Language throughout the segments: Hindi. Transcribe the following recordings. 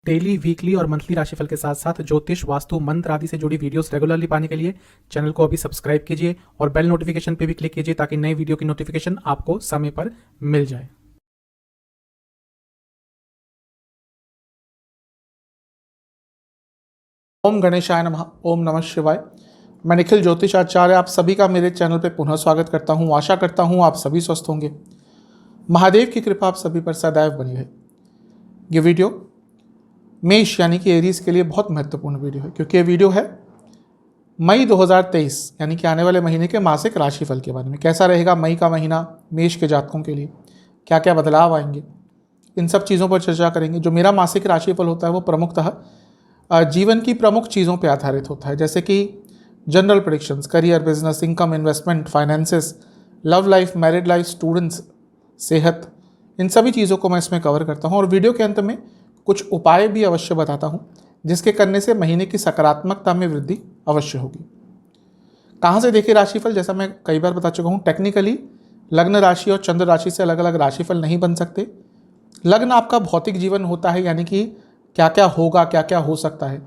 डेली, वीकली और मंथली राशिफल के साथ साथ ज्योतिष, वास्तु, मंत्र आदि से जुड़ी वीडियोस रेगुलरली पाने के लिए चैनल को अभी सब्सक्राइब कीजिए और बेल नोटिफिकेशन पे भी क्लिक कीजिए ताकि नई वीडियो की नोटिफिकेशन आपको समय पर मिल जाए। ओम गणेशाय नमः। ओम नमः शिवाय। मैं निखिल ज्योतिष आचार्य आप सभी का मेरे चैनल पे पुनः स्वागत करता हूँ। आशा करता हूँ आप सभी स्वस्थ होंगे। महादेव की कृपा आप सभी पर सदैव बनी रहे। ये वीडियो मेष यानी कि एरीज के लिए बहुत महत्वपूर्ण वीडियो है, क्योंकि ये वीडियो है मई 2023 यानी कि आने वाले महीने के मासिक राशिफल के बारे में। कैसा रहेगा मई का महीना मेष के जातकों के लिए, क्या क्या बदलाव आएंगे, इन सब चीज़ों पर चर्चा करेंगे। जो मेरा मासिक राशिफल होता है वो प्रमुखतः जीवन की प्रमुख चीज़ों पर आधारित होता है, जैसे कि general predictions, career, business, income, investment, finances, love life, married life, students, सेहत, इन सभी चीज़ों को मैं इसमें कवर करता हूँ। और वीडियो के अंत में कुछ उपाय भी अवश्य बताता हूँ जिसके करने से महीने की सकारात्मकता में वृद्धि अवश्य होगी। कहाँ से देखिए राशिफल, जैसा मैं कई बार बता चुका हूँ, टेक्निकली लग्न राशि और चंद्र राशि से अलग अलग राशिफल नहीं बन सकते। लग्न आपका भौतिक जीवन होता है, यानी कि क्या क्या होगा, क्या क्या हो सकता है।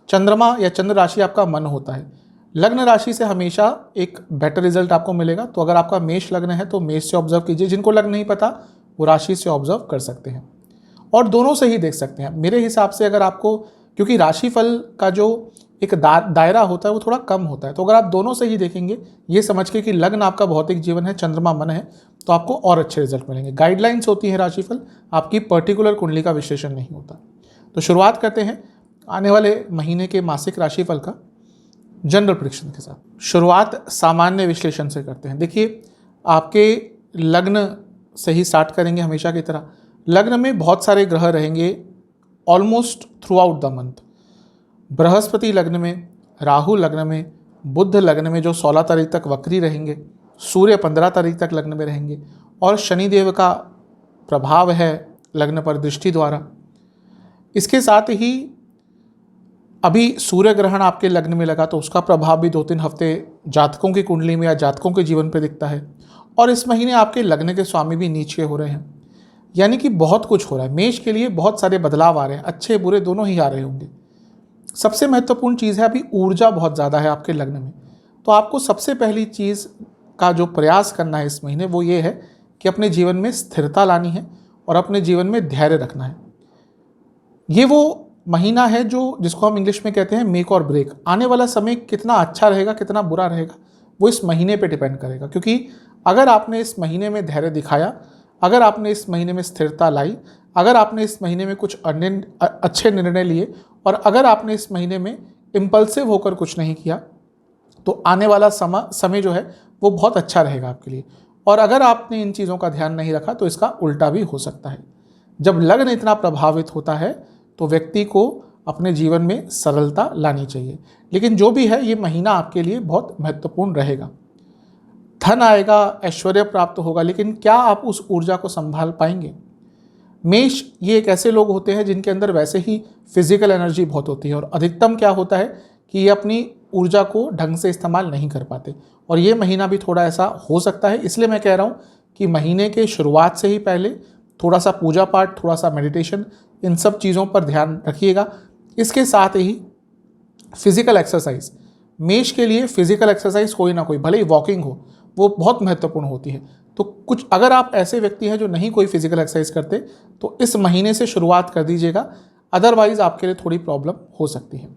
चंद्रमा या चंद्र राशि आपका मन होता है। लग्न राशि से हमेशा एक बेटर रिजल्ट आपको मिलेगा। तो अगर आपका मेष लग्न है तो मेष से ऑब्जर्व कीजिए, जिनको लग्न नहीं पता वो राशि से ऑब्जर्व कर सकते हैं और दोनों से ही देख सकते हैं। मेरे हिसाब से अगर आपको, क्योंकि राशिफल का जो एक दायरा होता है वो थोड़ा कम होता है, तो अगर आप दोनों से ही देखेंगे ये समझ के कि लग्न आपका भौतिक जीवन है, चंद्रमा मन है, तो आपको और अच्छे रिजल्ट मिलेंगे। गाइडलाइंस होती है राशिफल, आपकी पर्टिकुलर कुंडली का विश्लेषण नहीं होता। तो शुरुआत करते हैं आने वाले महीने के मासिक राशिफल का जनरल प्रेडिक्शन के साथ। शुरुआत सामान्य विश्लेषण से करते हैं। देखिए, आपके लग्न से ही स्टार्ट करेंगे हमेशा की तरह। लग्न में बहुत सारे ग्रह रहेंगे almost through out the month. Brihaspati लग्न में, राहु लग्न में, बुध लग्न में जो 16 तारीख तक वक्री रहेंगे, सूर्य 15 तारीख तक लग्न में रहेंगे और शनिदेव का प्रभाव है लग्न पर दृष्टि द्वारा। इसके साथ ही अभी सूर्य ग्रहण आपके लग्न में लगा तो उसका प्रभाव भी 2-3 हफ्ते जातकों की कुंडली में या जातकों के जीवन पर दिखता है। और इस महीने आपके लग्न के स्वामी भी नीच के हो रहे हैं, यानी कि बहुत कुछ हो रहा है। मेष के लिए बहुत सारे बदलाव आ रहे हैं, अच्छे बुरे दोनों ही आ रहे होंगे। सबसे महत्वपूर्ण चीज़ है, अभी ऊर्जा बहुत ज़्यादा है आपके लग्न में। तो आपको सबसे पहली चीज़ का जो प्रयास करना है इस महीने वो ये है कि अपने जीवन में स्थिरता लानी है और अपने जीवन में धैर्य रखना है। ये वो महीना है जो जिसको हम इंग्लिश में कहते हैं मेक और ब्रेक। आने वाला समय कितना अच्छा रहेगा, कितना बुरा रहेगा, वो इस महीने पे डिपेंड करेगा। क्योंकि अगर आपने इस महीने में धैर्य दिखाया, अगर आपने इस महीने में स्थिरता लाई, अगर आपने इस महीने में कुछ अच्छे निर्णय लिए और अगर आपने इस महीने में इम्पल्सिव होकर कुछ नहीं किया, तो आने वाला समय जो है वो बहुत अच्छा रहेगा आपके लिए। और अगर आपने इन चीज़ों का ध्यान नहीं रखा तो इसका उल्टा भी हो सकता है। जब लग्न इतना प्रभावित होता है तो व्यक्ति को अपने जीवन में सरलता लानी चाहिए। लेकिन जो भी है, ये महीना आपके लिए बहुत महत्वपूर्ण रहेगा। धन आएगा, ऐश्वर्य प्राप्त होगा, लेकिन क्या आप उस ऊर्जा को संभाल पाएंगे? मेष ये एक ऐसे लोग होते हैं जिनके अंदर वैसे ही फिजिकल एनर्जी बहुत होती है और अधिकतम क्या होता है कि ये अपनी ऊर्जा को ढंग से इस्तेमाल नहीं कर पाते। और ये महीना भी थोड़ा ऐसा हो सकता है। इसलिए मैं कह रहा हूँ कि महीने के शुरुआत से ही पहले थोड़ा सा पूजा पाठ, थोड़ा सा मेडिटेशन, इन सब चीज़ों पर ध्यान रखिएगा। इसके साथ ही फिजिकल एक्सरसाइज, मेष के लिए फिजिकल एक्सरसाइज कोई ना कोई, भले ही वॉकिंग हो, वो बहुत महत्वपूर्ण होती है। तो कुछ अगर आप ऐसे व्यक्ति हैं जो नहीं कोई फिजिकल एक्सरसाइज करते तो इस महीने से शुरुआत कर दीजिएगा, अदरवाइज आपके लिए थोड़ी प्रॉब्लम हो सकती है।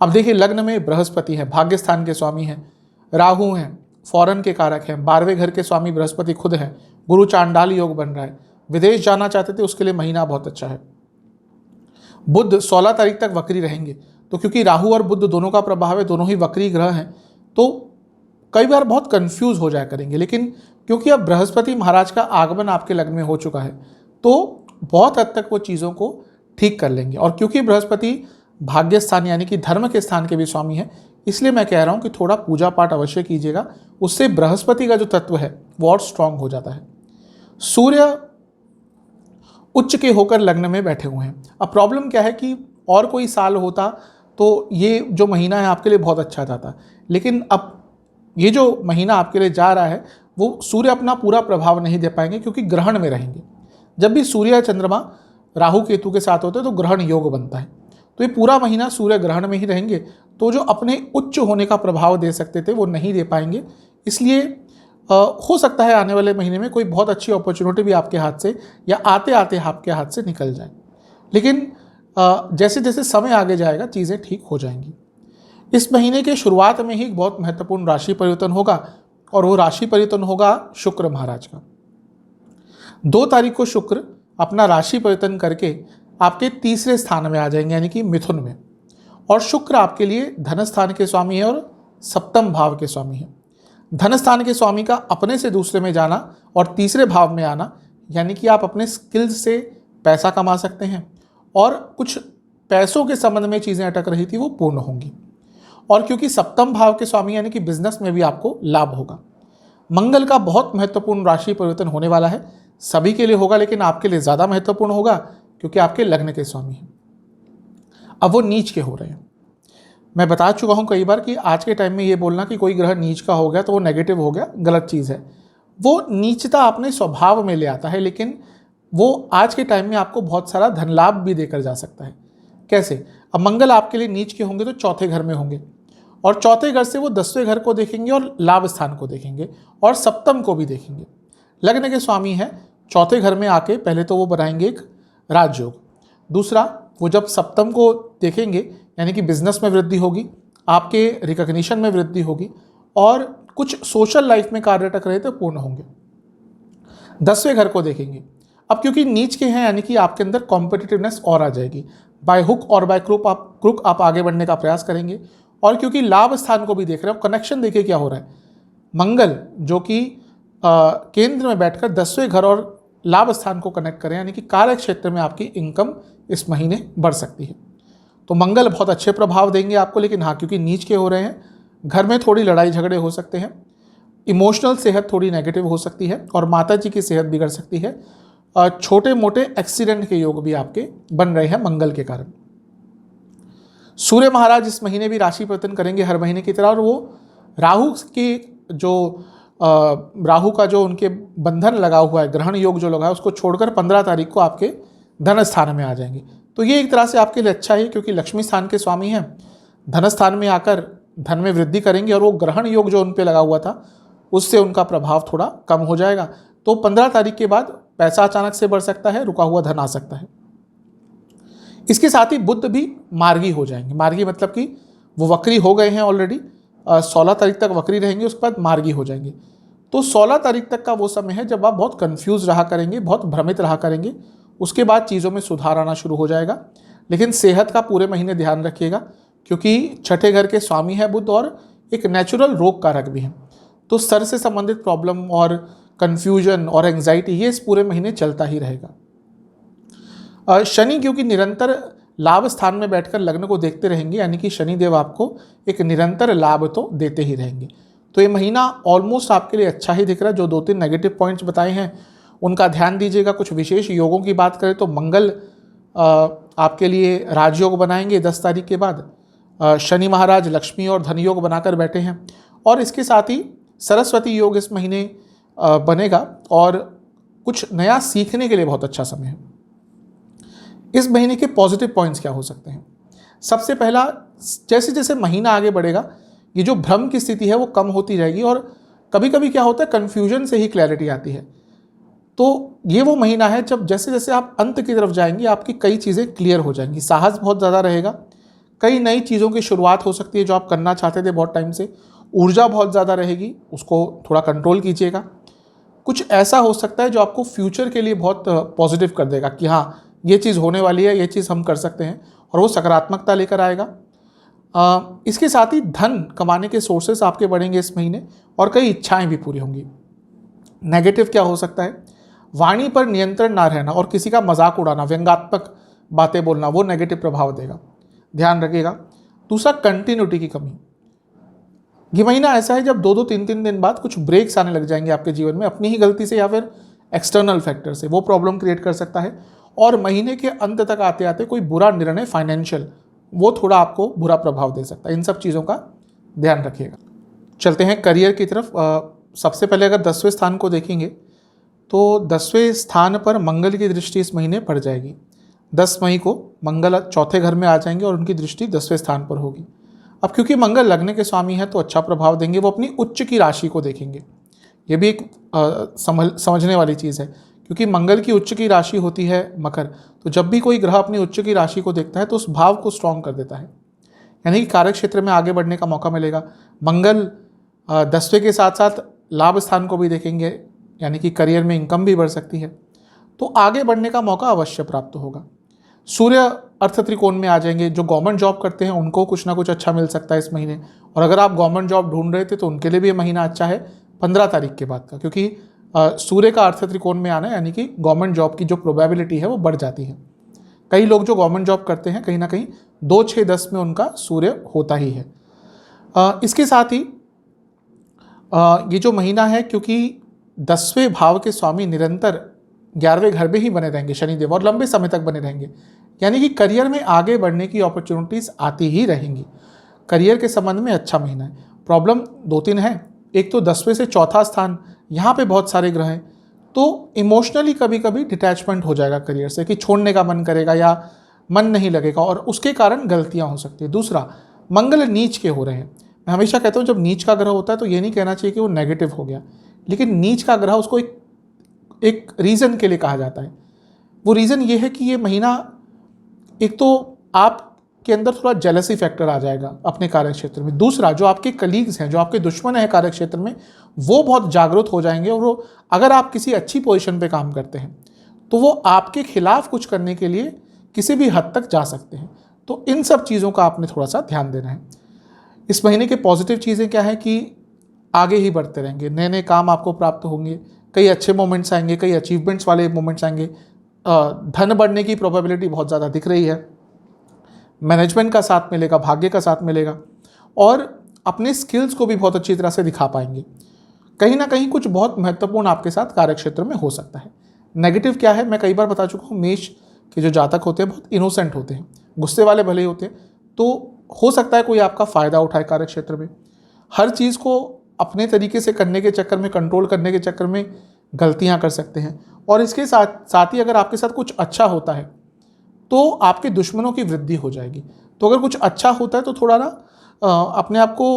अब देखिए, लग्न में बृहस्पति है, भाग्य स्थान के स्वामी हैं, राहु हैं, फॉरेन के कारक हैं, 12वें घर के स्वामी बृहस्पति खुद हैं, गुरु चांडाल योग बन रहा है, विदेश जाना चाहते थे उसके लिए महीना बहुत अच्छा है। बुध 16 तारीख तक वक्री रहेंगे, तो क्योंकि राहु और बुध दोनों का प्रभाव है, दोनों ही वक्री ग्रह हैं, तो कई बार बहुत कंफ्यूज हो जाया करेंगे। लेकिन क्योंकि अब बृहस्पति महाराज का आगमन आपके लग्न में हो चुका है तो बहुत हद तक वो चीज़ों को ठीक कर लेंगे। और क्योंकि बृहस्पति भाग्य स्थान यानी कि धर्म के स्थान के भी स्वामी है, इसलिए मैं कह रहा हूँ कि थोड़ा पूजा पाठ अवश्य कीजिएगा, उससे बृहस्पति का जो तत्व है वो और स्ट्रांग हो जाता है। सूर्य उच्च के होकर लग्न में बैठे हुए हैं। अब प्रॉब्लम क्या है कि और कोई साल होता तो ये जो महीना है आपके लिए बहुत अच्छा जाता, लेकिन अब ये जो महीना आपके लिए जा रहा है वो सूर्य अपना पूरा प्रभाव नहीं दे पाएंगे क्योंकि ग्रहण में रहेंगे। जब भी सूर्य या चंद्रमा राहु केतु के साथ होते हैं तो ग्रहण योग बनता है। तो ये पूरा महीना सूर्य ग्रहण में ही रहेंगे, तो जो अपने उच्च होने का प्रभाव दे सकते थे वो नहीं दे पाएंगे। इसलिए हो सकता है आने वाले महीने में कोई बहुत अच्छी अपॉर्चुनिटी भी आपके हाथ से या आते आते आपके हाथ से निकल जाए, लेकिन जैसे जैसे समय आगे जाएगा चीज़ें ठीक हो जाएंगी। इस महीने के शुरुआत में ही बहुत महत्वपूर्ण राशि परिवर्तन होगा, और वो राशि परिवर्तन होगा शुक्र महाराज का। 2 तारीख को शुक्र अपना राशि परिवर्तन करके आपके तीसरे स्थान में आ जाएंगे, यानी कि मिथुन में। और शुक्र आपके लिए धन स्थान के स्वामी है और सप्तम भाव के स्वामी है। धन स्थान के स्वामी का अपने से दूसरे में जाना और तीसरे भाव में आना, यानी कि आप अपने स्किल्स से पैसा कमा सकते हैं, और कुछ पैसों के संबंध में चीज़ें अटक रही थी वो पूर्ण होंगी। और क्योंकि सप्तम भाव के स्वामी यानी कि बिजनेस में भी आपको लाभ होगा। मंगल का बहुत महत्वपूर्ण राशि परिवर्तन होने वाला है, सभी के लिए होगा, लेकिन आपके लिए ज़्यादा महत्वपूर्ण होगा क्योंकि आपके लग्न के स्वामी हैं। अब वो नीच के हो रहे हैं। मैं बता चुका हूँ कई बार कि आज के टाइम में ये बोलना कि कोई ग्रह नीच का हो गया तो वो नेगेटिव हो गया, गलत चीज़ है। वो नीचता अपने स्वभाव में ले आता है, लेकिन वो आज के टाइम में आपको बहुत सारा धन लाभ भी देकर जा सकता है। कैसे? अब मंगल आपके लिए नीच के होंगे तो चौथे घर में होंगे, और चौथे घर से वो 10वें घर को देखेंगे और लाभ स्थान को देखेंगे और सप्तम को भी देखेंगे। लग्न के स्वामी हैं, चौथे घर में आके पहले तो वो बनाएंगे एक राजयोग। दूसरा, वो जब सप्तम को देखेंगे यानी कि बिजनेस में वृद्धि होगी, आपके रिकॉग्निशन में वृद्धि होगी, और कुछ सोशल लाइफ में कार्य अटक रहे थे पूर्ण होंगे। 10वें घर को देखेंगे। अब क्योंकि नीच के हैं यानी कि आपके अंदर कॉम्पिटिटिवनेस और आ जाएगी, बाय हुक और बाय क्रुक आप आगे बढ़ने का प्रयास करेंगे। और क्योंकि लाभ स्थान को भी देख रहे हो, कनेक्शन देखिए क्या हो रहा है। मंगल जो कि केंद्र में बैठकर 10वें घर और लाभ स्थान को कनेक्ट करें, यानी कि कार्य क्षेत्र में आपकी इनकम इस महीने बढ़ सकती है। तो मंगल बहुत अच्छे प्रभाव देंगे आपको, लेकिन हाँ, क्योंकि नीच के हो रहे हैं, घर में थोड़ी लड़ाई झगड़े हो सकते हैं, इमोशनल सेहत थोड़ी नेगेटिव हो सकती है, और माता जी की सेहत बिगड़ सकती है। छोटे मोटे एक्सीडेंट के योग भी आपके बन रहे हैं मंगल के कारण। सूर्य महाराज इस महीने भी राशि परिवर्तन करेंगे हर महीने की तरह, और वो राहु का जो उनके बंधन लगा हुआ है, ग्रहण योग जो लगा है, उसको छोड़कर 15 तारीख को आपके धन स्थान में आ जाएंगे। तो ये एक तरह से आपके लिए अच्छा है, क्योंकि लक्ष्मी स्थान के स्वामी हैं, धन स्थान में आकर धन में वृद्धि करेंगे, और वो ग्रहण योग जो उन पे लगा हुआ था उससे उनका प्रभाव थोड़ा कम हो जाएगा। तो 15 तारीख के बाद पैसा अचानक से बढ़ सकता है, रुका हुआ धन आ सकता है। इसके साथ ही बुध भी मार्गी हो जाएंगे। मार्गी मतलब कि वो वक्री हो गए हैं ऑलरेडी, 16 तारीख तक वक्री रहेंगे, उसके बाद मार्गी हो जाएंगे। तो 16 तारीख तक का वो समय है जब आप बहुत कंफ्यूज रहा करेंगे, बहुत भ्रमित रहा करेंगे। उसके बाद चीज़ों में सुधार आना शुरू हो जाएगा, लेकिन सेहत का पूरे महीने ध्यान रखिएगा, क्योंकि छठे घर के स्वामी है बुध और एक नेचुरल रोग कारक भी है। तो सर से संबंधित प्रॉब्लम और कन्फ्यूजन और एंग्जाइटी ये इस पूरे महीने चलता ही रहेगा। शनि क्योंकि निरंतर लाभ स्थान में बैठकर लग्न को देखते रहेंगे, यानी कि शनिदेव आपको एक निरंतर लाभ तो देते ही रहेंगे। तो ये महीना ऑलमोस्ट आपके लिए अच्छा ही दिख रहा है। जो 2-3 नेगेटिव पॉइंट्स बताए हैं उनका ध्यान दीजिएगा। कुछ विशेष योगों की बात करें तो मंगल आपके लिए राजयोग बनाएंगे 10 तारीख के बाद। शनि महाराज लक्ष्मी और धन योग बनाकर बैठे हैं, और इसके साथ ही सरस्वती योग इस महीने बनेगा, और कुछ नया सीखने के लिए बहुत अच्छा समय है। इस महीने के पॉजिटिव पॉइंट्स क्या हो सकते हैं? सबसे पहला, जैसे जैसे महीना आगे बढ़ेगा ये जो भ्रम की स्थिति है वो कम होती जाएगी, और कभी कभी क्या होता है कन्फ्यूजन से ही क्लैरिटी आती है। तो ये वो महीना है जब जैसे जैसे आप अंत की तरफ जाएंगे आपकी कई चीज़ें क्लियर हो जाएंगी, साहस बहुत ज़्यादा रहेगा, कई नई चीज़ों की शुरुआत हो सकती है जो आप करना चाहते थे बहुत टाइम से, ऊर्जा बहुत ज़्यादा रहेगी, उसको थोड़ा कंट्रोल कीजिएगा। कुछ ऐसा हो सकता है जो आपको फ्यूचर के लिए बहुत पॉजिटिव कर देगा कि हाँ ये चीज़ होने वाली है, ये चीज़ हम कर सकते हैं, और वो सकारात्मकता लेकर आएगा। इसके साथ ही धन कमाने के सोर्सेस आपके बढ़ेंगे इस महीने, और कई इच्छाएं भी पूरी होंगी। नेगेटिव क्या हो सकता है? वाणी पर नियंत्रण ना रहना और किसी का मजाक उड़ाना, व्यंग्यात्मक बातें बोलना, वो नेगेटिव प्रभाव देगा, ध्यान रखिएगा। दूसरा, कंटिन्यूटी की कमी। ये महीना ऐसा है जब 2-2, 3-3 दिन बाद कुछ ब्रेक्स आने लग जाएंगे आपके जीवन में, अपनी ही गलती से या फिर एक्सटर्नल फैक्टर से, वो प्रॉब्लम क्रिएट कर सकता है। और महीने के अंत तक आते आते कोई बुरा निर्णय फाइनेंशियल, वो थोड़ा आपको बुरा प्रभाव दे सकता है। इन सब चीज़ों का ध्यान रखिएगा। चलते हैं करियर की तरफ। सबसे पहले अगर 10वें स्थान को देखेंगे तो 10वें स्थान पर मंगल की दृष्टि इस महीने पड़ जाएगी। 10 मई को मंगल चौथे घर में आ जाएंगे और उनकी दृष्टि 10वें स्थान पर होगी। अब क्योंकि मंगल लग्न के स्वामी है तो अच्छा प्रभाव देंगे, वो अपनी उच्च की राशि को देखेंगे। ये भी एक समझने वाली चीज़ है, क्योंकि मंगल की उच्च की राशि होती है मकर, तो जब भी कोई ग्रह अपनी उच्च की राशि को देखता है तो उस भाव को स्ट्रॉन्ग कर देता है, यानी कि कार्य क्षेत्र में आगे बढ़ने का मौका मिलेगा। मंगल 10वें के साथ साथ लाभ स्थान को भी देखेंगे, यानी कि करियर में इनकम भी बढ़ सकती है, तो आगे बढ़ने का मौका अवश्य प्राप्त होगा। सूर्य अर्थ त्रिकोण में आ जाएंगे, जो गवर्नमेंट जॉब करते हैं उनको कुछ ना कुछ अच्छा मिल सकता है इस महीने, और अगर आप गवर्नमेंट जॉब ढूंढ रहे थे तो उनके लिए भी ये महीना अच्छा है 15 तारीख के बाद का, क्योंकि सूर्य का अर्थ त्रिकोण में आना यानी कि गवर्नमेंट जॉब की जो प्रोबेबिलिटी है वो बढ़ जाती है। कई लोग जो गवर्नमेंट जॉब करते हैं कहीं ना कहीं 2, 6, 10 में उनका सूर्य होता ही है। इसके साथ ही ये जो महीना है, क्योंकि 10वें भाव के स्वामी निरंतर 11वें घर में ही बने रहेंगे शनिदेव, और लंबे समय तक बने रहेंगे, यानी कि करियर में आगे बढ़ने की अपॉर्चुनिटीज़ आती ही रहेंगी। करियर के संबंध में अच्छा महीना है। प्रॉब्लम 2-3 है। एक तो 10वें से चौथा स्थान, यहाँ पे बहुत सारे ग्रह हैं, तो इमोशनली कभी कभी डिटैचमेंट हो जाएगा करियर से, कि छोड़ने का मन करेगा या मन नहीं लगेगा, और उसके कारण गलतियाँ हो सकती है। दूसरा, मंगल नीच के हो रहे हैं। मैं हमेशा कहता हूँ जब नीच का ग्रह होता है तो ये नहीं कहना चाहिए कि वो नेगेटिव हो गया, लेकिन नीच का ग्रह उसको एक रीज़न के लिए कहा जाता है। वो रीज़न ये है कि ये महीना, एक तो आपके अंदर थोड़ा जेलसी फैक्टर आ जाएगा अपने कार्य क्षेत्र में। दूसरा, जो आपके कलीग्स हैं, जो आपके दुश्मन हैं कार्य क्षेत्र में, वो बहुत जागरूक हो जाएंगे, और वो अगर आप किसी अच्छी पोजीशन पे काम करते हैं तो वो आपके खिलाफ कुछ करने के लिए किसी भी हद तक जा सकते हैं। तो इन सब चीज़ों का आपने थोड़ा सा ध्यान देना है। इस महीने के पॉजिटिव चीज़ें क्या है कि आगे ही बढ़ते रहेंगे, नए नए काम आपको प्राप्त होंगे, कई अच्छे मोमेंट्स आएंगे, कई अचीवमेंट्स वाले मोमेंट्स आएंगे, धन बढ़ने की प्रोबेबिलिटी बहुत ज़्यादा दिख रही है, मैनेजमेंट का साथ मिलेगा, भाग्य का साथ मिलेगा, और अपने स्किल्स को भी बहुत अच्छी तरह से दिखा पाएंगे। कहीं ना कहीं कुछ बहुत महत्वपूर्ण आपके साथ कार्यक्षेत्र में हो सकता है। नेगेटिव क्या है, मैं कई बार बता चुका हूँ, मेष के जो जातक होते हैं बहुत इनोसेंट होते हैं, गुस्से वाले भले ही होते हैं, तो हो सकता है कोई आपका फ़ायदा उठाए कार्यक्षेत्र में। हर चीज़ को अपने तरीके से करने के चक्कर में, कंट्रोल करने के चक्कर में गलतियाँ कर सकते हैं। और इसके साथ ही अगर आपके साथ कुछ अच्छा होता है तो आपके दुश्मनों की वृद्धि हो जाएगी। तो अगर कुछ अच्छा होता है तो थोड़ा ना अपने आप को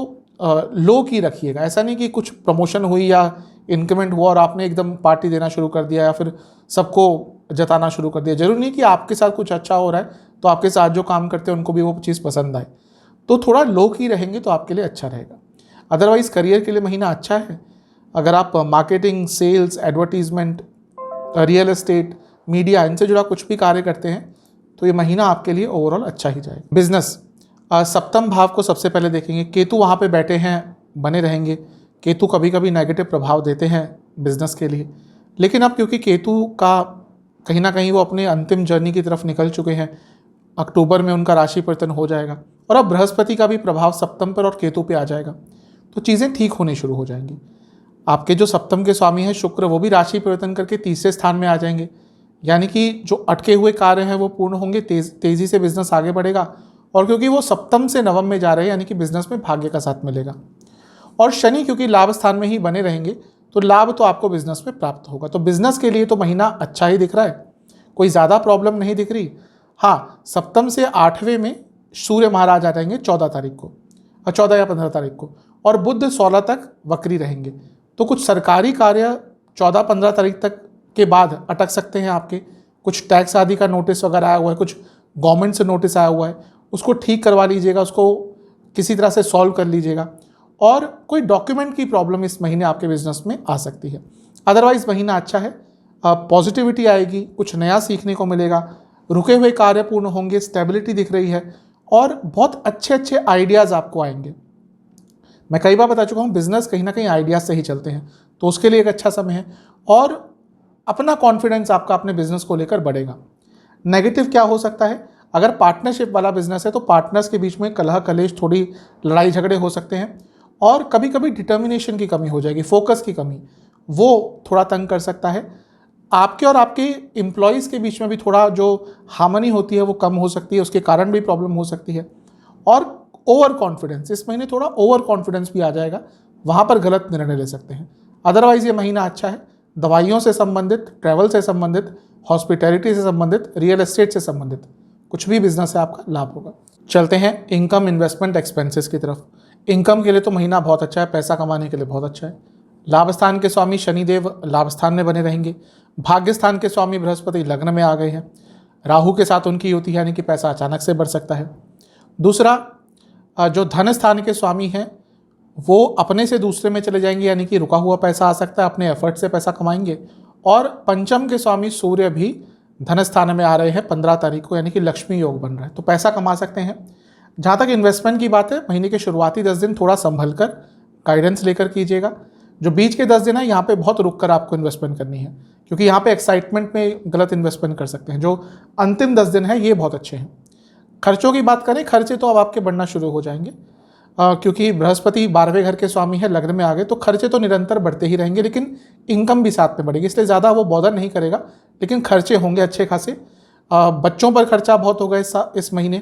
लो की रखिएगा। ऐसा नहीं कि कुछ प्रमोशन हुई या इंक्रीमेंट हुआ और आपने एकदम पार्टी देना शुरू कर दिया या फिर सबको जताना शुरू कर दिया। जरूरी नहीं कि आपके साथ कुछ अच्छा हो रहा है तो आपके साथ जो काम करते हैं उनको भी वो चीज़ पसंद आए। तो थोड़ा लो की रहेंगे तो आपके लिए अच्छा रहेगा। अदरवाइज़ करियर के लिए महीना अच्छा है। अगर आप marketing, sales, advertisement, real estate, media, इनसे जुड़ा कुछ भी कार्य करते हैं तो ये महीना आपके लिए ओवरऑल अच्छा ही जाएगा। बिजनेस, सप्तम भाव को सबसे पहले देखेंगे। केतु वहाँ पे बैठे हैं, बने रहेंगे। केतु कभी कभी नेगेटिव प्रभाव देते हैं बिजनेस के लिए, लेकिन अब क्योंकि केतु का कहीं ना कहीं वो अपने अंतिम जर्नी की तरफ निकल चुके हैं, अक्टूबर में उनका राशि परिवर्तन हो जाएगा और अब बृहस्पति का भी प्रभाव सप्तम पर और केतु पे आ जाएगा, तो चीज़ें ठीक होने शुरू हो जाएंगी। आपके जो सप्तम के स्वामी हैं शुक्र, वो भी राशि परिवर्तन करके तीसरे स्थान में आ जाएंगे, यानी कि जो अटके हुए कार्य हैं वो पूर्ण होंगे, तेज़ी से बिजनेस आगे बढ़ेगा। और क्योंकि वो सप्तम से नवम में जा रहे हैं, यानी कि बिजनेस में भाग्य का साथ मिलेगा। और शनि क्योंकि लाभ स्थान में ही बने रहेंगे तो लाभ तो आपको बिजनेस में प्राप्त होगा। तो बिजनेस के लिए तो महीना अच्छा ही दिख रहा है, कोई ज़्यादा प्रॉब्लम नहीं दिख रही। हाँ, सप्तम से 8वें में सूर्य महाराज आ जाएंगे 14 तारीख को, 14 या 15 तारीख को, और बुध 16 तक वक्री रहेंगे। तो कुछ सरकारी कार्य 14-15 तारीख तक के बाद अटक सकते हैं आपके। कुछ टैक्स आदि का नोटिस वगैरह आया हुआ है, कुछ गवर्नमेंट से नोटिस आया हुआ है, उसको ठीक करवा लीजिएगा, उसको किसी तरह से सॉल्व कर लीजिएगा। और कोई डॉक्यूमेंट की प्रॉब्लम इस महीने आपके बिजनेस में आ सकती है। अदरवाइज महीना अच्छा है, पॉजिटिविटी आएगी, कुछ नया सीखने को मिलेगा, रुके हुए कार्य पूर्ण होंगे, स्टेबिलिटी दिख रही है और बहुत अच्छे अच्छे आइडियाज़ आपको आएंगे। मैं कई बार बता चुका हूँ, बिजनेस कहीं ना कहीं आइडियाज़ से ही चलते हैं, तो उसके लिए एक अच्छा समय है और अपना कॉन्फिडेंस आपका अपने बिजनेस को लेकर बढ़ेगा। नेगेटिव क्या हो सकता है, अगर पार्टनरशिप वाला बिजनेस है तो पार्टनर्स के बीच में कलह कलेश, थोड़ी लड़ाई झगड़े हो सकते हैं और कभी कभी डिटर्मिनेशन की कमी हो जाएगी, फोकस की कमी, वो थोड़ा तंग कर सकता है। आपके और आपके एम्प्लॉयज़ के बीच में भी थोड़ा जो हार्मनी होती है वो कम हो सकती है, उसके कारण भी प्रॉब्लम हो सकती है। और ओवर कॉन्फिडेंस, इस महीने थोड़ा ओवर कॉन्फिडेंस भी आ जाएगा, वहाँ पर गलत निर्णय ले सकते हैं। अदरवाइज़ ये महीना अच्छा है, दवाइयों से संबंधित, ट्रैवल से संबंधित, हॉस्पिटैलिटी से संबंधित, रियल एस्टेट से संबंधित कुछ भी बिजनेस है आपका लाभ होगा। चलते हैं इनकम, इन्वेस्टमेंट, एक्सपेंसेस की तरफ। इनकम के लिए तो महीना बहुत अच्छा है, पैसा कमाने के लिए बहुत अच्छा है। लाभ स्थान के स्वामी शनिदेव लाभ स्थान में बने रहेंगे। भाग्य स्थान के स्वामी बृहस्पति लग्न में आ गए हैं। राहु के साथ उनकी युति, यानी कि पैसा अचानक से बढ़ सकता है। दूसरा, जो धन स्थान के स्वामी हैं वो अपने से दूसरे में चले जाएंगे, यानी कि रुका हुआ पैसा आ सकता है, अपने एफर्ट से पैसा कमाएंगे। और पंचम के स्वामी सूर्य भी धन स्थान में आ रहे हैं 15 तारीख को, यानी कि लक्ष्मी योग बन रहा है, तो पैसा कमा सकते हैं। जहाँ तक इन्वेस्टमेंट की बात है, महीने के शुरुआती 10 दिन थोड़ा संभल कर गाइडेंस लेकर कीजिएगा। जो बीच के 10 दिन है यहाँ पे बहुत रुक कर आपको इन्वेस्टमेंट करनी है, क्योंकि यहाँ पे एक्साइटमेंट में गलत इन्वेस्टमेंट कर सकते हैं। जो अंतिम 10 दिन है ये बहुत अच्छे हैं। खर्चों की बात करें, खर्चे तो अब आपके बढ़ना शुरू हो जाएंगे, क्योंकि बृहस्पति 12वें घर के स्वामी है, लग्न में आ गए, तो खर्चे तो निरंतर बढ़ते ही रहेंगे, लेकिन इनकम भी साथ में बढ़ेगी, इसलिए ज़्यादा वो बॉदर नहीं करेगा, लेकिन खर्चे होंगे अच्छे खासे। बच्चों पर खर्चा बहुत होगा इस महीने।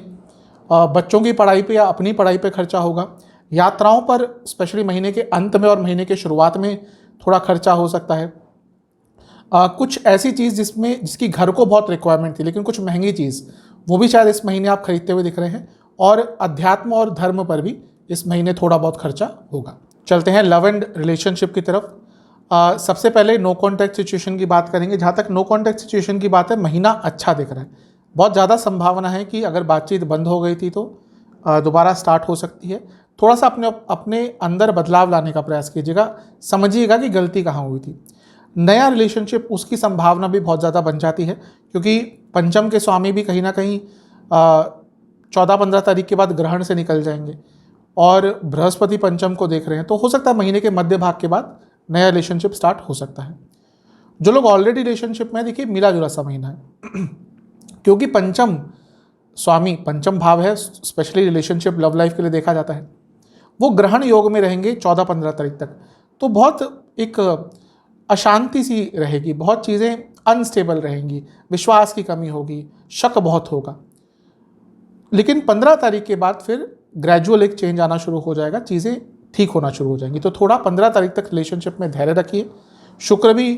बच्चों की पढ़ाई पे या अपनी पढ़ाई पे खर्चा होगा। यात्राओं पर स्पेशली महीने के अंत में और महीने के शुरुआत में थोड़ा खर्चा हो सकता है। कुछ ऐसी चीज़ जिसकी घर को बहुत रिक्वायरमेंट थी, लेकिन कुछ महंगी चीज़, वो भी शायद इस महीने आप खरीदते हुए दिख रहे हैं। और अध्यात्म और धर्म पर भी इस महीने थोड़ा बहुत खर्चा होगा। चलते हैं लव एंड रिलेशनशिप की तरफ। सबसे पहले नो कॉन्टैक्ट सिचुएशन की बात करेंगे। जहाँ तक नो कॉन्टैक्ट सिचुएशन की बात है, महीना अच्छा दिख रहा है। बहुत ज़्यादा संभावना है कि अगर बातचीत बंद हो गई थी तो दोबारा स्टार्ट हो सकती है। थोड़ा सा अपने अंदर बदलाव लाने का प्रयास कीजिएगा, समझिएगा कि गलती कहाँ हुई थी। नया रिलेशनशिप, उसकी संभावना भी बहुत ज़्यादा बन जाती है, क्योंकि पंचम के स्वामी भी कहीं ना कहीं 14-15 तारीख के बाद ग्रहण से निकल जाएंगे और बृहस्पति पंचम को देख रहे हैं, तो हो सकता है महीने के मध्य भाग के बाद नया रिलेशनशिप स्टार्ट हो सकता है। जो लोग ऑलरेडी रिलेशनशिप में, देखिए मिला जुला सा महीना है क्योंकि पंचम स्वामी, पंचम भाव है, स्पेशली रिलेशनशिप लव लाइफ के लिए देखा जाता है, वो ग्रहण योग में रहेंगे 14-15 तारीख तक। तो बहुत एक अशांति सी रहेगी, बहुत चीज़ें अनस्टेबल रहेंगी, विश्वास की कमी होगी, शक बहुत होगा। लेकिन 15 तारीख के बाद फिर ग्रेजुअल एक चेंज आना शुरू हो जाएगा, चीज़ें ठीक होना शुरू हो जाएंगी। तो थोड़ा 15 तारीख तक रिलेशनशिप में धैर्य रखिए। शुक्र भी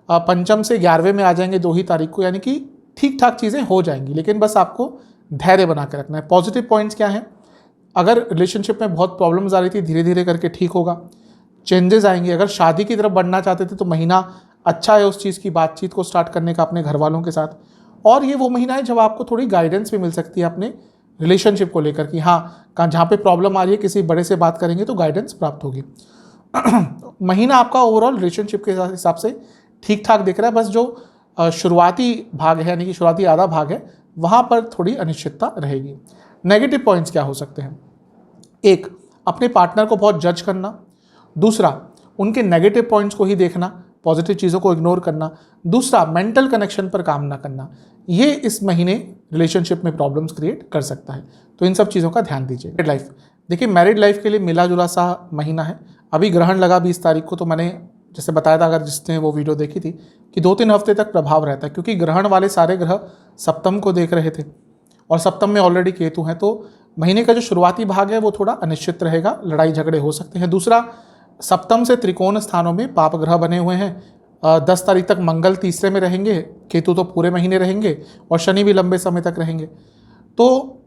पंचम से 11वें में आ जाएंगे 2 ही तारीख को, यानी कि ठीक ठाक चीज़ें हो जाएंगी, लेकिन बस आपको धैर्य बना के रखना है। पॉजिटिव पॉइंट्स क्या हैं? अगर रिलेशनशिप में बहुत प्रॉब्लम्स आ रही थी, धीरे धीरे करके ठीक होगा, चेंजेस आएंगे। अगर शादी की तरफ बढ़ना चाहते थे तो महीना अच्छा है उस चीज़ की बातचीत को स्टार्ट करने का अपने घर वालों के साथ। और ये वो महीना है जब आपको थोड़ी गाइडेंस भी मिल सकती है अपने रिलेशनशिप को लेकर कि हाँ, जहाँ पे प्रॉब्लम आ रही है किसी बड़े से बात करेंगे तो गाइडेंस प्राप्त होगी। महीना आपका ओवरऑल रिलेशनशिप के हिसाब से ठीक ठाक दिख रहा है, बस जो शुरुआती भाग है, यानी कि शुरुआती आधा भाग है, वहाँ पर थोड़ी अनिश्चितता रहेगी। नेगेटिव पॉइंट्स क्या हो सकते हैं? एक, अपने पार्टनर को बहुत जज करना। दूसरा, उनके नेगेटिव पॉइंट्स को ही देखना, पॉजिटिव चीज़ों को इग्नोर करना। दूसरा, मेंटल कनेक्शन पर काम ना करना। ये इस महीने रिलेशनशिप में प्रॉब्लम्स क्रिएट कर सकता है, तो इन सब चीज़ों का ध्यान दीजिए। मैरिड लाइफ, देखिए मैरिड लाइफ के लिए मिला जुला सा महीना है। अभी ग्रहण लगा 20 तारीख को, तो मैंने जैसे बताया था, अगर जिसने वो वीडियो देखी थी, कि 2-3 हफ्ते तक प्रभाव रहता है, क्योंकि ग्रहण वाले सारे ग्रह सप्तम को देख रहे थे और सप्तम में ऑलरेडी केतु हैं, तो महीने का जो शुरुआती भाग है वो थोड़ा अनिश्चित रहेगा, लड़ाई झगड़े हो सकते हैं। दूसरा, सप्तम से त्रिकोण स्थानों में पाप ग्रह बने हुए हैं। 10 तारीख तक मंगल तीसरे में रहेंगे, केतु तो पूरे महीने रहेंगे और शनि भी लंबे समय तक रहेंगे, तो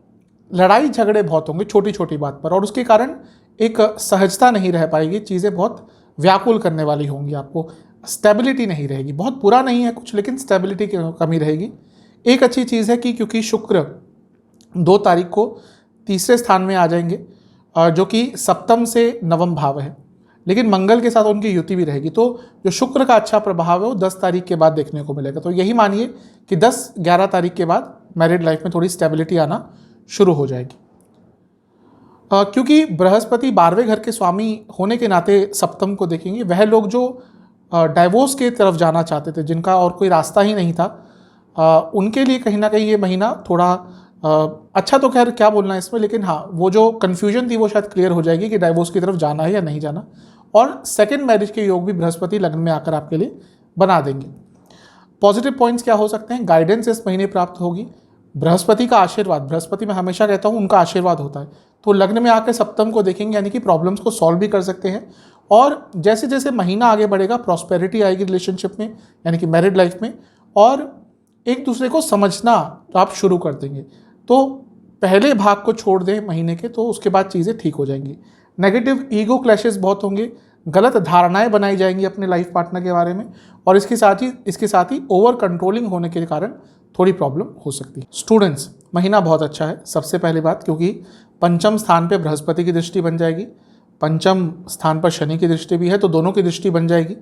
लड़ाई झगड़े बहुत होंगे छोटी छोटी बात पर, और उसके कारण एक सहजता नहीं रह पाएगी, चीज़ें बहुत व्याकुल करने वाली होंगी, आपको स्टेबिलिटी नहीं रहेगी। बहुत बुरा नहीं है कुछ, लेकिन स्टेबिलिटी की कमी रहेगी। एक अच्छी चीज़ है कि क्योंकि शुक्र 2 तारीख को तीसरे स्थान में आ जाएंगे, जो कि सप्तम से नवम भाव है, लेकिन मंगल के साथ उनकी युति भी रहेगी, तो जो शुक्र का अच्छा प्रभाव है वो 10 तारीख के बाद देखने को मिलेगा। तो यही मानिए कि 10-11 तारीख के बाद मैरिड लाइफ में थोड़ी स्टेबिलिटी आना शुरू हो जाएगी। क्योंकि बृहस्पति 12वें घर के स्वामी होने के नाते सप्तम को देखेंगे, वह लोग जो डाइवोर्स के तरफ जाना चाहते थे, जिनका और कोई रास्ता ही नहीं था, उनके लिए कहीं ना कहीं ये महीना थोड़ा अच्छा, तो खैर क्या बोलना है इसमें, लेकिन हाँ, वो जो कन्फ्यूजन थी वो शायद क्लियर हो जाएगी कि डाइवोर्स की तरफ जाना है या नहीं जाना। और सेकंड मैरिज के योग भी बृहस्पति लग्न में आकर आपके लिए बना देंगे। पॉजिटिव पॉइंट्स क्या हो सकते हैं? गाइडेंस इस महीने प्राप्त होगी, बृहस्पति का आशीर्वाद, बृहस्पति मैं हमेशा कहता हूँ उनका आशीर्वाद होता है, तो लग्न में आकर सप्तम को देखेंगे, यानी कि प्रॉब्लम्स को सॉल्व भी कर सकते हैं और जैसे जैसे महीना आगे बढ़ेगा प्रॉस्पेरिटी आएगी रिलेशनशिप में, यानी कि मैरिड लाइफ में, और एक दूसरे को समझना आप शुरू कर देंगे। तो पहले भाग को छोड़ दें महीने के, तो उसके बाद चीज़ें ठीक हो जाएंगी। नेगेटिव ईगो क्लैशेस बहुत होंगे, गलत धारणाएं बनाई जाएंगी अपने लाइफ पार्टनर के बारे में, और इसके साथ ही ओवर कंट्रोलिंग होने के कारण थोड़ी प्रॉब्लम हो सकती है। स्टूडेंट्स, महीना बहुत अच्छा है सबसे पहली बात, क्योंकि पंचम स्थान पे बृहस्पति की दृष्टि बन जाएगी, पंचम स्थान पर शनि की दृष्टि भी है, तो दोनों की दृष्टि बन जाएगी।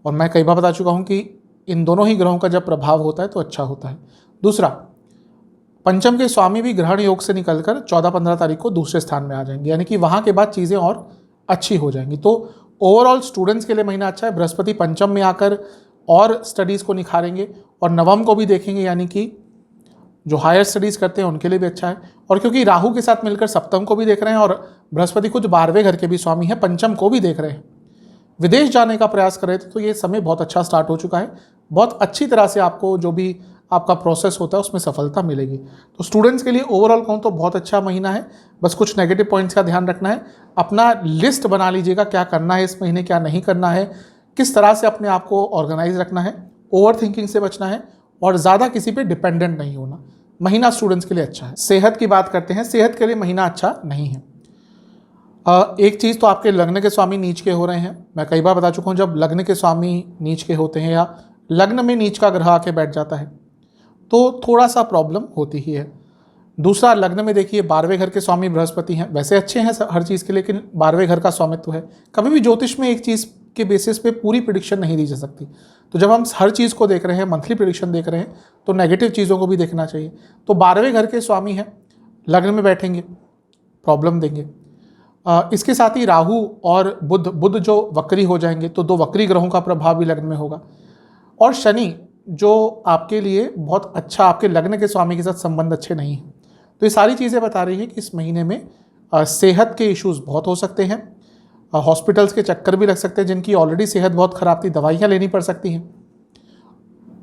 और मैं कई बार बता चुका हूँ कि इन दोनों ही ग्रहों का जब प्रभाव होता है तो अच्छा होता है। दूसरा, पंचम के स्वामी भी ग्रहण योग से निकलकर 14-15 तारीख को दूसरे स्थान में आ जाएंगे, यानी कि वहाँ के बाद चीज़ें और अच्छी हो जाएंगी। तो ओवरऑल स्टूडेंट्स के लिए महीना अच्छा है। बृहस्पति पंचम में आकर और स्टडीज़ को निखारेंगे, और नवम को भी देखेंगे, यानी कि जो हायर स्टडीज़ करते हैं उनके लिए भी अच्छा है। और क्योंकि राहु के साथ मिलकर सप्तम को भी देख रहे हैं, और बृहस्पति खुद 12वें घर के भी स्वामी हैं, पंचम को भी देख रहे हैं, विदेश जाने का प्रयास कर रहे थे, तो ये समय बहुत अच्छा स्टार्ट हो चुका है। बहुत अच्छी तरह से आपको जो भी आपका प्रोसेस होता है उसमें सफलता मिलेगी। तो स्टूडेंट्स के लिए ओवरऑल कहूँ तो बहुत अच्छा महीना है। बस कुछ नेगेटिव पॉइंट्स का ध्यान रखना है। अपना लिस्ट बना लीजिएगा, क्या करना है इस महीने, क्या नहीं करना है, किस तरह से अपने आप को ऑर्गेनाइज रखना है, ओवर थिंकिंग से बचना है, और ज़्यादा किसी पे डिपेंडेंट नहीं होना। महीना स्टूडेंट्स के लिए अच्छा है। सेहत की बात करते हैं, सेहत के लिए महीना अच्छा नहीं है। एक चीज़ तो आपके लग्न के स्वामी नीच के हो रहे हैं। मैं कई बार बता चुका हूँ, जब लग्न के स्वामी नीच के होते हैं या लग्न में नीच का ग्रह आके बैठ जाता है तो थोड़ा सा प्रॉब्लम होती ही है। दूसरा, लग्न में देखिए 12वें घर के स्वामी बृहस्पति हैं, वैसे अच्छे हैं हर चीज़ के, लेकिन 12वें घर का स्वामित्व है। कभी भी ज्योतिष में एक चीज़ के बेसिस पे पूरी प्रिडिक्शन नहीं दी जा सकती। तो जब हम हर चीज़ को देख रहे हैं, मंथली प्रिडिक्शन देख रहे हैं, तो नेगेटिव चीज़ों को भी देखना चाहिए। तो 12वें घर के स्वामी हैं, लग्न में बैठेंगे, प्रॉब्लम देंगे। इसके साथ ही राहु और बुध जो वक्री हो जाएंगे, तो 2 वक्री ग्रहों का प्रभाव भी लग्न में होगा। और शनि जो आपके लिए बहुत अच्छा, आपके लग्न के स्वामी के साथ संबंध अच्छे नहीं हैं। तो ये सारी चीज़ें बता रही है कि इस महीने में सेहत के इश्यूज बहुत हो सकते हैं, हॉस्पिटल्स के चक्कर भी लग सकते हैं, जिनकी ऑलरेडी सेहत बहुत ख़राब थी, दवाइयाँ लेनी पड़ सकती हैं।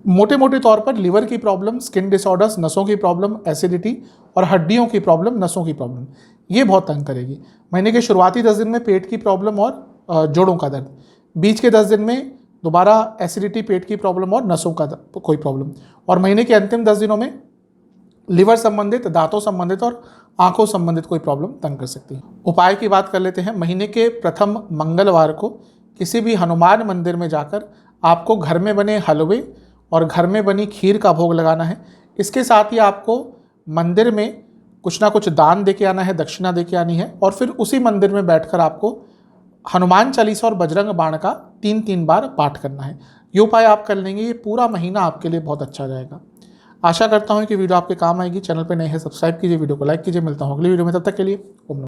मोटे मोटे तौर पर लिवर की प्रॉब्लम, स्किन डिसऑर्डर्स, नसों की प्रॉब्लम, एसिडिटी और हड्डियों की प्रॉब्लम, नसों की प्रॉब्लम, ये बहुत तंग करेगी। महीने के शुरुआती 10 दिन में पेट की प्रॉब्लम और जोड़ों का दर्द, बीच के 10 दिन में दोबारा एसिडिटी, पेट की प्रॉब्लम और नसों का कोई प्रॉब्लम, और महीने के अंतिम 10 दिनों में लिवर संबंधित, दांतों संबंधित और आंखों संबंधित कोई प्रॉब्लम तंग कर सकती है। उपाय की बात कर लेते हैं। महीने के प्रथम मंगलवार को किसी भी हनुमान मंदिर में जाकर आपको घर में बने हलवे और घर में बनी खीर का भोग लगाना है। इसके साथ ही आपको मंदिर में कुछ ना कुछ दान दे के आना है, दक्षिणा दे के आनी है, और फिर उसी मंदिर में बैठकर आपको हनुमान चालीसा और बजरंग बाण का 3-3 बार पाठ करना है। ये उपाय आप कर लेंगे, ये पूरा महीना आपके लिए बहुत अच्छा जाएगा। आशा करता हूँ कि वीडियो आपके काम आएगी। चैनल पे नए हैं, सब्सक्राइब कीजिए, वीडियो को लाइक कीजिए। मिलता हूँ अगली वीडियो में, तब तक के लिए ओम नमः।